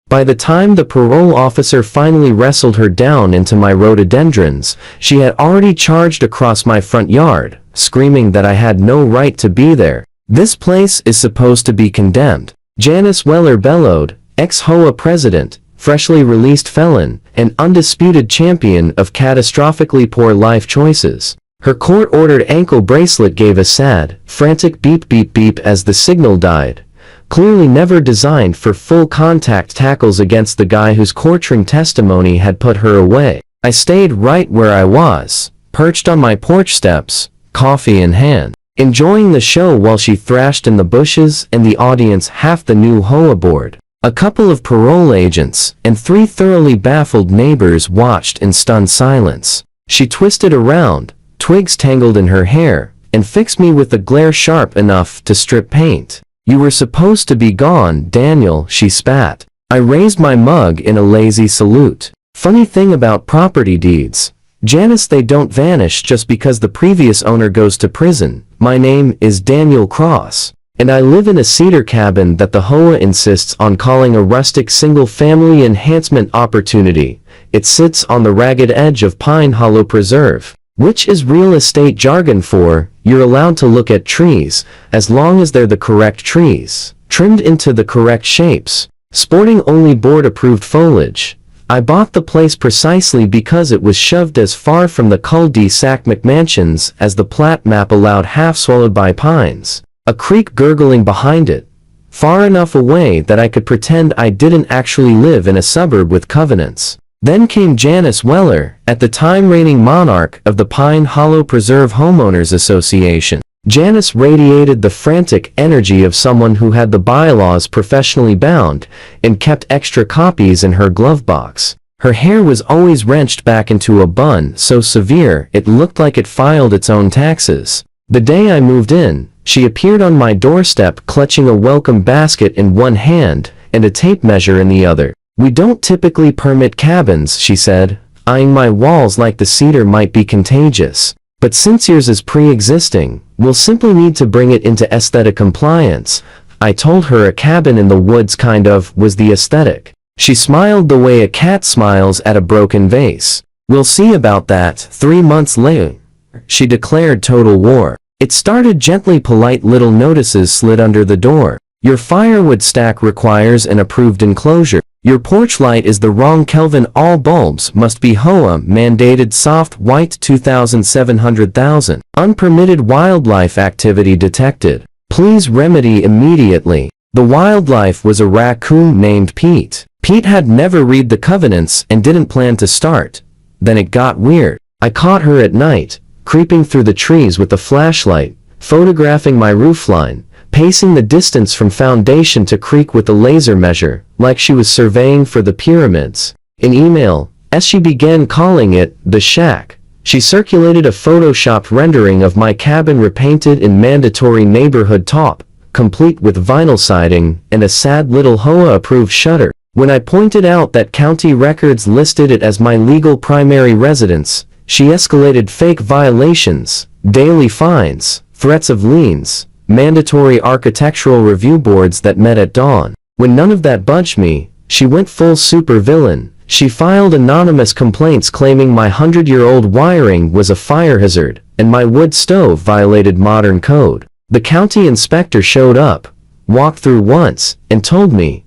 By the time the parole officer finally wrestled her down into my rhododendrons, she had already charged across my front yard, screaming that I had no right to be there. "This place is supposed to be condemned," Janice Weller bellowed, ex-HOA president, freshly released felon, and undisputed champion of catastrophically poor life choices. Her court-ordered ankle bracelet gave a sad, frantic beep beep beep as the signal died. Clearly never designed for full-contact tackles against the guy whose courtroom testimony had put her away. I stayed right where I was, perched on my porch steps, coffee in hand, enjoying the show while she thrashed in the bushes and the audience half the new HOA board. A couple of parole agents and 3 thoroughly baffled neighbors watched in stunned silence. She twisted around, twigs tangled in her hair, and fixed me with a glare sharp enough to strip paint. "You were supposed to be gone, Daniel," she spat. I raised my mug in a lazy salute. Funny thing about property deeds, Janice, they don't vanish just because the previous owner goes to prison. My name is Daniel Cross, and I live in a cedar cabin that the HOA insists on calling a rustic single-family enhancement opportunity. It sits on the ragged edge of Pine Hollow Preserve, which is real estate jargon for, you're allowed to look at trees, as long as they're the correct trees, trimmed into the correct shapes, sporting only board-approved foliage. I bought the place precisely because it was shoved as far from the cul-de-sac McMansions as the plat map allowed, half swallowed by pines, a creek gurgling behind it, far enough away that I could pretend I didn't actually live in a suburb with covenants. Then came Janice Weller, at the time reigning monarch of the Pine Hollow Preserve Homeowners Association. Janice radiated the frantic energy of someone who had the bylaws professionally bound and kept extra copies in her glove box. Her hair was always wrenched back into a bun so severe it looked like it filed its own taxes. The day I moved in, she appeared on my doorstep clutching a welcome basket in one hand and a tape measure in the other. "We don't typically permit cabins," she said, eyeing my walls like the cedar might be contagious. "But since yours is pre-existing, we'll simply need to bring it into aesthetic compliance." I told her a cabin in the woods kind of was the aesthetic. She smiled the way a cat smiles at a broken vase. "We'll see about that." 3 months later, she declared total war. It started gently, polite little notices slid under the door. "Your firewood stack requires an approved enclosure. Your porch light is the wrong Kelvin. All bulbs must be HOA mandated soft white 2700,000. Unpermitted wildlife activity detected. Please remedy immediately." The wildlife was a raccoon named Pete. Pete had never read the covenants and didn't plan to start. Then it got weird. I caught her at night, creeping through the trees with a flashlight, photographing my roofline, pacing the distance from foundation to creek with a laser measure, like she was surveying for the pyramids. In email, as she began calling it the shack, she circulated a photoshopped rendering of my cabin repainted in mandatory neighborhood taupe, complete with vinyl siding and a sad little HOA-approved shutter. When I pointed out that county records listed it as my legal primary residence, she escalated fake violations, daily fines, threats of liens, mandatory architectural review boards that met at dawn. When none of that budged me, she went full supervillain. She filed anonymous complaints claiming my 100-year-old wiring was a fire hazard, and my wood stove violated modern code. The county inspector showed up, walked through once, and told me,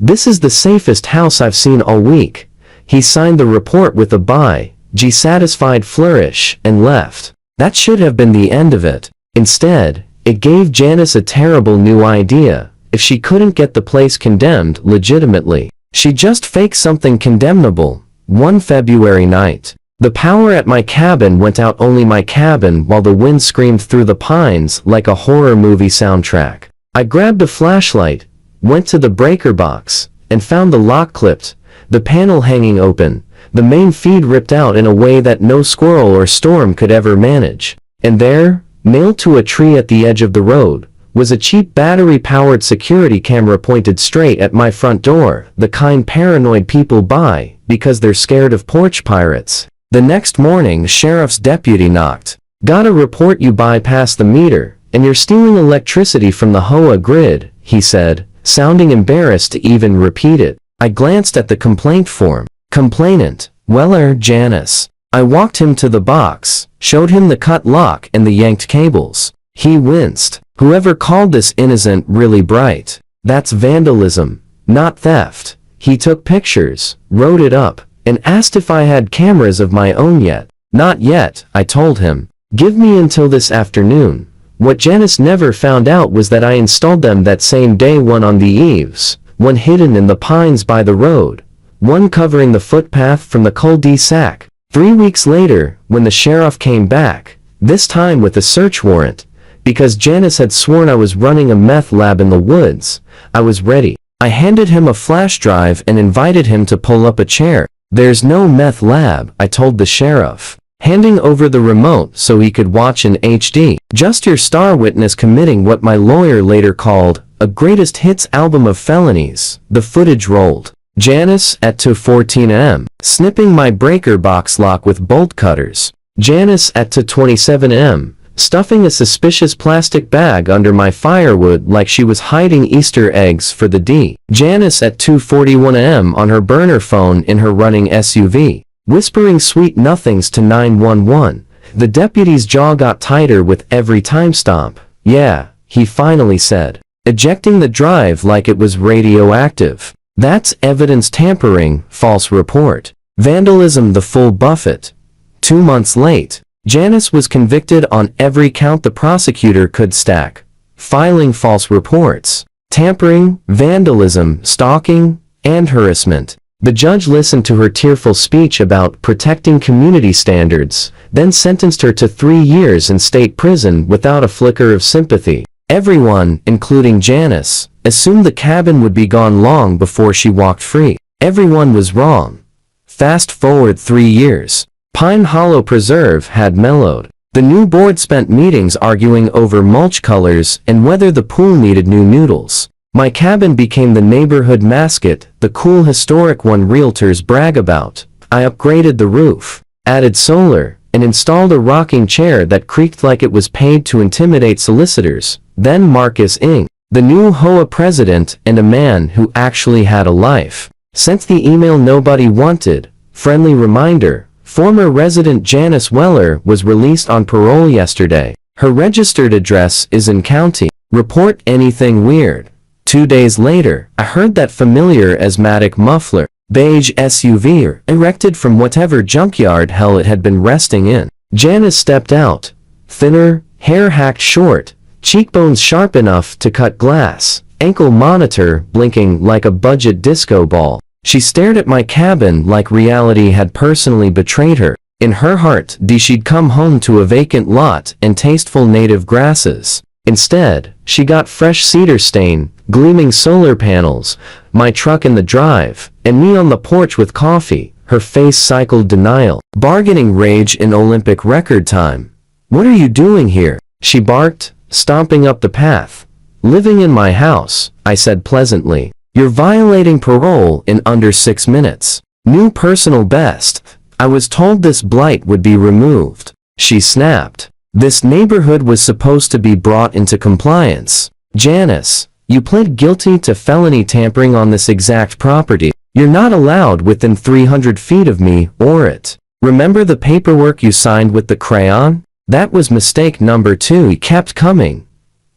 "This is the safest house I've seen all week." He signed the report with a by G satisfied flourish and left. That should have been the end of it. Instead, it gave Janice a terrible new idea. If she couldn't get the place condemned legitimately, she'd just fake something condemnable. One February night, the power at my cabin went out, only my cabin, while the wind screamed through the pines like a horror movie soundtrack. I grabbed a flashlight, went to the breaker box, and found the lock clipped, the panel hanging open, the main feed ripped out in a way that no squirrel or storm could ever manage. And there, nailed to a tree at the edge of the road, was a cheap battery-powered security camera pointed straight at my front door, the kind paranoid people buy because they're scared of porch pirates. The next morning, the sheriff's deputy knocked. "Got a report you bypassed the meter, and you're stealing electricity from the HOA grid," he said, sounding embarrassed to even repeat it. I glanced at the complaint form. Complainant, Weller Janice. I walked him to the box, showed him the cut lock and the yanked cables. He winced. Whoever called this innocent really bright. That's vandalism, not theft. He took pictures, wrote it up, and asked if I had cameras of my own yet. Not yet, I told him. Give me until this afternoon. What Janice never found out was that I installed them that same day, one on the eaves, one hidden in the pines by the road, one covering the footpath from the cul-de-sac. 3 weeks later, when the sheriff came back, this time with a search warrant, because Janice had sworn I was running a meth lab in the woods, I was ready. I handed him a flash drive and invited him to pull up a chair. There's no meth lab, I told the sheriff, handing over the remote so he could watch in HD. Just your star witness committing what my lawyer later called a greatest hits album of felonies. The footage rolled. Janice at 2:14 am, snipping my breaker box lock with bolt cutters. Janice at 2:27 am, stuffing a suspicious plastic bag under my firewood like she was hiding Easter eggs for the D. Janice at 2:41 am on her burner phone in her running SUV, whispering sweet nothings to 911. The deputy's jaw got tighter with every time stomp. Yeah, he finally said, ejecting the drive like it was radioactive. That's evidence tampering, false report. Vandalism, the full buffet. 2 months late, Janice was convicted on every count the prosecutor could stack. Filing false reports, tampering, vandalism, stalking, and harassment. The judge listened to her tearful speech about protecting community standards, then sentenced her to 3 years in state prison without a flicker of sympathy. Everyone, including Janice, assumed the cabin would be gone long before she walked free. Everyone was wrong. Fast forward 3 years. Pine Hollow Preserve had mellowed. The new board spent meetings arguing over mulch colors and whether the pool needed new noodles. My cabin became the neighborhood mascot, the cool historic one realtors brag about. I upgraded the roof, added solar, and installed a rocking chair that creaked like it was paid to intimidate solicitors. Then Marcus Ng, the new HOA president and a man who actually had a life, sent the email nobody wanted. Friendly reminder, former resident Janice Weller was released on parole yesterday. Her registered address is in county. Report anything weird. 2 days later, I heard that familiar asthmatic muffler, beige SUV, erected from whatever junkyard hell it had been resting in. Janice stepped out. Thinner, hair hacked short, cheekbones sharp enough to cut glass, ankle monitor blinking like a budget disco ball. She stared at my cabin like reality had personally betrayed her. In her heart, she'd come home to a vacant lot and tasteful native grasses. Instead, she got fresh cedar stain, gleaming solar panels, my truck in the drive, and me on the porch with coffee. Her face cycled denial, bargaining rage in Olympic record time. What are you doing here? She barked, stomping up the path. Living in my house, I said pleasantly. You're violating parole in under 6 minutes. New personal best. I was told this blight would be removed. She snapped. This neighborhood was supposed to be brought into compliance. Janice, you pled guilty to felony tampering on this exact property. You're not allowed within 300 feet of me or it. Remember the paperwork you signed with the crayon? That was mistake number 2. He kept coming.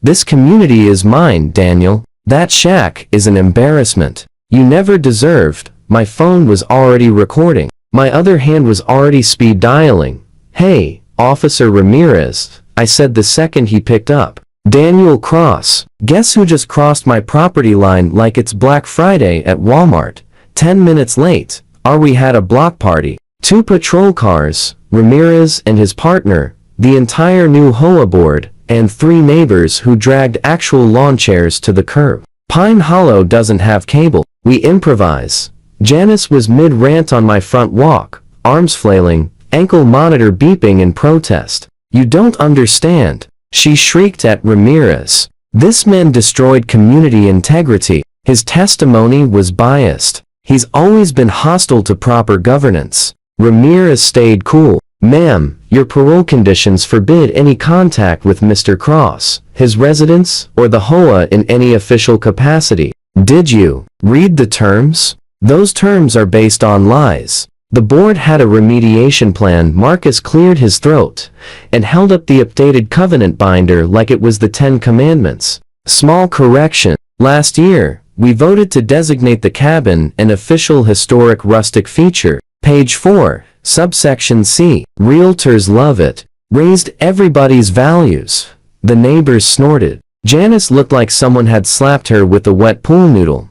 This community is mine, Daniel. That shack is an embarrassment. You never deserved. My phone was already recording. My other hand was already speed dialing. Hey, Officer Ramirez, I said the second he picked up. Daniel Cross. Guess who just crossed my property line like it's Black Friday at Walmart? 10 minutes late. We had a block party. 2 patrol cars, Ramirez and his partner, the entire new HOA board, and 3 neighbors who dragged actual lawn chairs to the curb. Pine Hollow doesn't have cable. We improvise. Janice was mid-rant on my front walk, arms flailing, ankle monitor beeping in protest. You don't understand, she shrieked at Ramirez. This man destroyed community integrity. His testimony was biased. He's always been hostile to proper governance. Ramirez stayed cool. Ma'am, your parole conditions forbid any contact with Mr. Cross, his residence, or the HOA in any official capacity. Did you read the terms? Those terms are based on lies. The board had a remediation plan. Marcus cleared his throat and held up the updated covenant binder like it was the 10 Commandments. Small correction. Last year, we voted to designate the cabin an official historic rustic feature. Page 4, subsection C. Realtors love it. Raised everybody's values. The neighbors snorted. Janice looked like someone had slapped her with a wet pool noodle.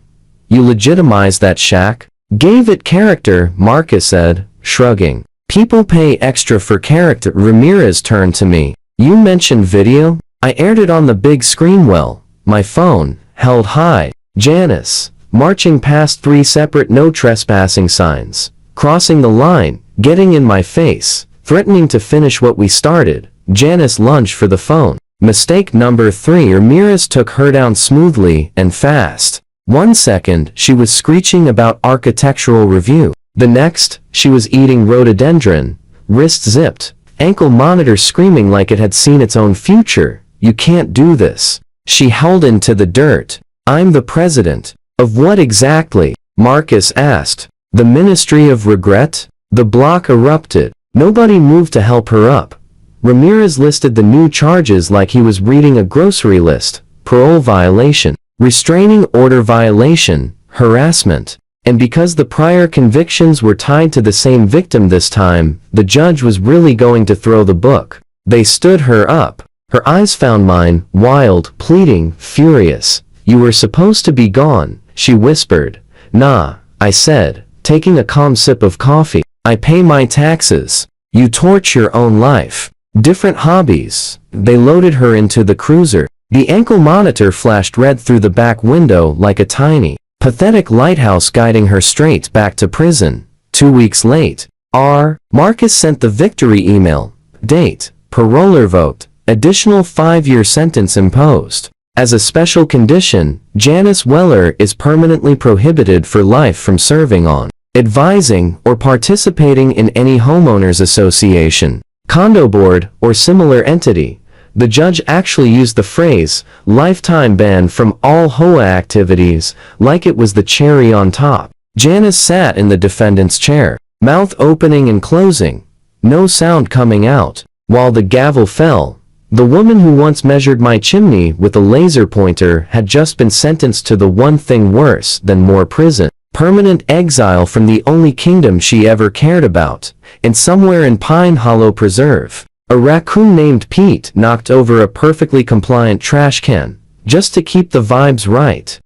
You legitimized that shack? Gave it character, Marcus said, shrugging. People pay extra for character. Ramirez turned to me. You mentioned video? I aired it on the big screen. Well, my phone, held high. Janice, marching past 3 separate no trespassing signs, crossing the line, getting in my face, threatening to finish what we started. Janice lunged for the phone. Mistake number 3. Ramirez took her down smoothly and fast. 1 second, she was screeching about architectural review. The next, she was eating rhododendron, wrist zipped, ankle monitor screaming like it had seen its own future. You can't do this. She held into the dirt. I'm the president. Of what exactly? Marcus asked. The Ministry of Regret? The block erupted. Nobody moved to help her up. Ramirez listed the new charges like he was reading a grocery list. Parole violation, restraining order violation, harassment. And because the prior convictions were tied to the same victim this time, the judge was really going to throw the book. They stood her up. Her eyes found mine, wild, pleading, furious. You were supposed to be gone, she whispered. Nah, I said, taking a calm sip of coffee. I pay my taxes. You torch your own life. Different hobbies. They loaded her into the cruiser. The ankle monitor flashed red through the back window like a tiny, pathetic lighthouse guiding her straight back to prison. 2 weeks late. Marcus sent the victory email. Date. Parole revoked. Additional 5-year sentence imposed. As a special condition, Janice Weller is permanently prohibited for life from serving on, advising, or participating in any homeowners association, condo board, or similar entity. The judge actually used the phrase, lifetime ban from all HOA activities, like it was the cherry on top. Janice sat in the defendant's chair, mouth opening and closing, no sound coming out. While the gavel fell, the woman who once measured my chimney with a laser pointer had just been sentenced to the one thing worse than more prison. Permanent exile from the only kingdom she ever cared about, and somewhere in Pine Hollow Preserve. A raccoon named Pete knocked over a perfectly compliant trash can, just to keep the vibes right.